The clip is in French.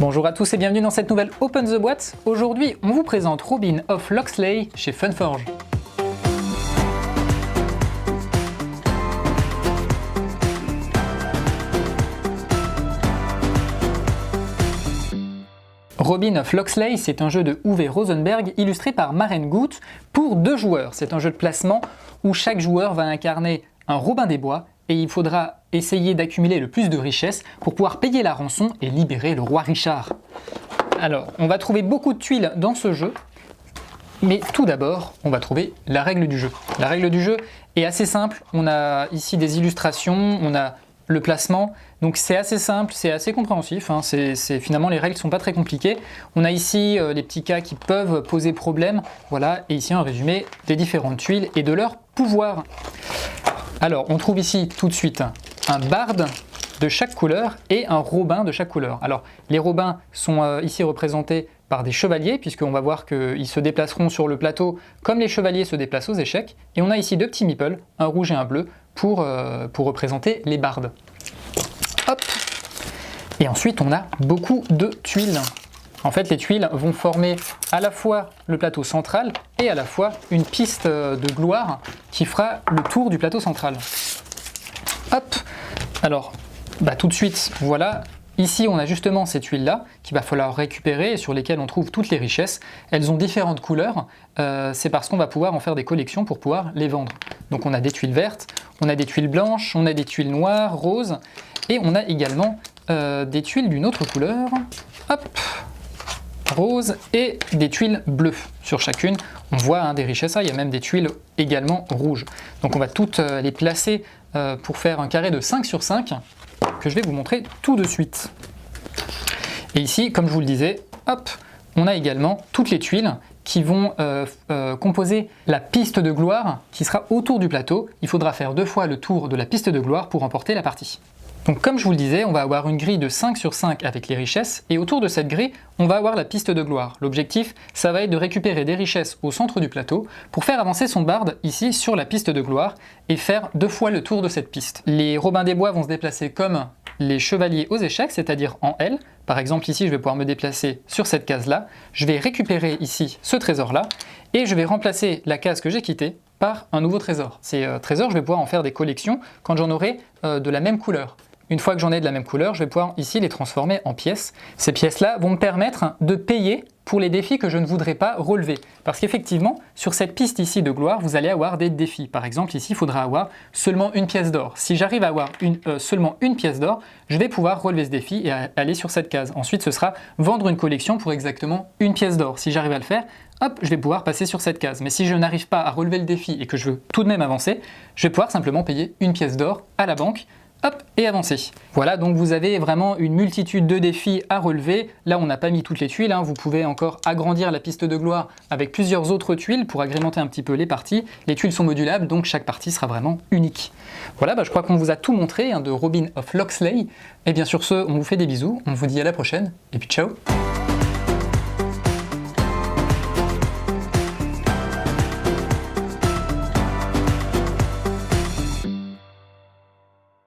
Bonjour à tous et bienvenue dans cette nouvelle Open the Boîte. Aujourd'hui, on vous présente Robin of Locksley chez Funforge. Robin of Locksley, c'est un jeu de Uwe Rosenberg illustré par Maren Gut pour 2 joueurs. C'est un jeu de placement où chaque joueur va incarner un Robin des Bois et il faudra essayer d'accumuler le plus de richesses pour pouvoir payer la rançon et libérer le roi Richard. Alors, on va trouver beaucoup de tuiles dans ce jeu, mais tout d'abord, on va trouver la règle du jeu. La règle du jeu est assez simple, on a ici des illustrations, on a le placement, donc c'est assez simple, c'est assez compréhensif, hein. Finalement les règles ne sont pas très compliquées. On a ici les petits cas qui peuvent poser problème, voilà, et ici un résumé des différentes tuiles et de leur pouvoir. Alors on trouve ici tout de suite un barde de chaque couleur et un robin de chaque couleur. Alors les robins sont ici représentés par des chevaliers, puisqu'on va voir qu'ils se déplaceront sur le plateau comme les chevaliers se déplacent aux échecs. Et on a ici 2 petits meeples, un rouge et un bleu, pour représenter les bardes. Hop. Et ensuite on a beaucoup de tuiles. En fait les tuiles vont former à la fois le plateau central et à la fois une piste de gloire qui fera le tour du plateau central. Hop. Alors tout de suite, voilà. Ici, on a justement ces tuiles-là qu'il va falloir récupérer et sur lesquelles on trouve toutes les richesses. Elles ont différentes couleurs, c'est parce qu'on va pouvoir en faire des collections pour pouvoir les vendre. Donc on a des tuiles vertes, on a des tuiles blanches, on a des tuiles noires, roses, et on a également des tuiles d'une autre couleur, hop, rose, et des tuiles bleues sur chacune. On voit des richesses, il y a même des tuiles également rouges. Donc on va toutes les placer pour faire un carré de 5 sur 5. Que je vais vous montrer tout de suite. Et ici, comme je vous le disais, hop, on a également toutes les tuiles qui vont composer la piste de gloire qui sera autour du plateau. Il faudra faire 2 fois le tour de la piste de gloire pour remporter la partie. Donc comme je vous le disais, on va avoir une grille de 5 sur 5 avec les richesses, et autour de cette grille, on va avoir la piste de gloire. L'objectif, ça va être de récupérer des richesses au centre du plateau pour faire avancer son barde ici sur la piste de gloire et faire 2 fois le tour de cette piste. Les Robins des Bois vont se déplacer comme les chevaliers aux échecs, c'est-à-dire en L. Par exemple ici, je vais pouvoir me déplacer sur cette case-là, je vais récupérer ici ce trésor-là, et je vais remplacer la case que j'ai quittée par un nouveau trésor. Ces trésors, je vais pouvoir en faire des collections quand j'en aurai de la même couleur. Une fois que j'en ai de la même couleur, je vais pouvoir ici les transformer en pièces. Ces pièces-là vont me permettre de payer pour les défis que je ne voudrais pas relever. Parce qu'effectivement, sur cette piste ici de gloire, vous allez avoir des défis. Par exemple, ici, il faudra avoir seulement une pièce d'or. Si j'arrive à avoir seulement une pièce d'or, je vais pouvoir relever ce défi et aller sur cette case. Ensuite, ce sera vendre une collection pour exactement une pièce d'or. Si j'arrive à le faire, hop, je vais pouvoir passer sur cette case. Mais si je n'arrive pas à relever le défi et que je veux tout de même avancer, je vais pouvoir simplement payer une pièce d'or à la banque, hop, et avancer. Voilà, donc vous avez vraiment une multitude de défis à relever. Là, on n'a pas mis toutes les tuiles, vous pouvez encore agrandir la piste de gloire avec plusieurs autres tuiles pour agrémenter un petit peu les parties. Les tuiles sont modulables, donc chaque partie sera vraiment unique. Voilà, je crois qu'on vous a tout montré de Robin of Locksley. Et bien sur ce, on vous fait des bisous, on vous dit à la prochaine, et puis ciao!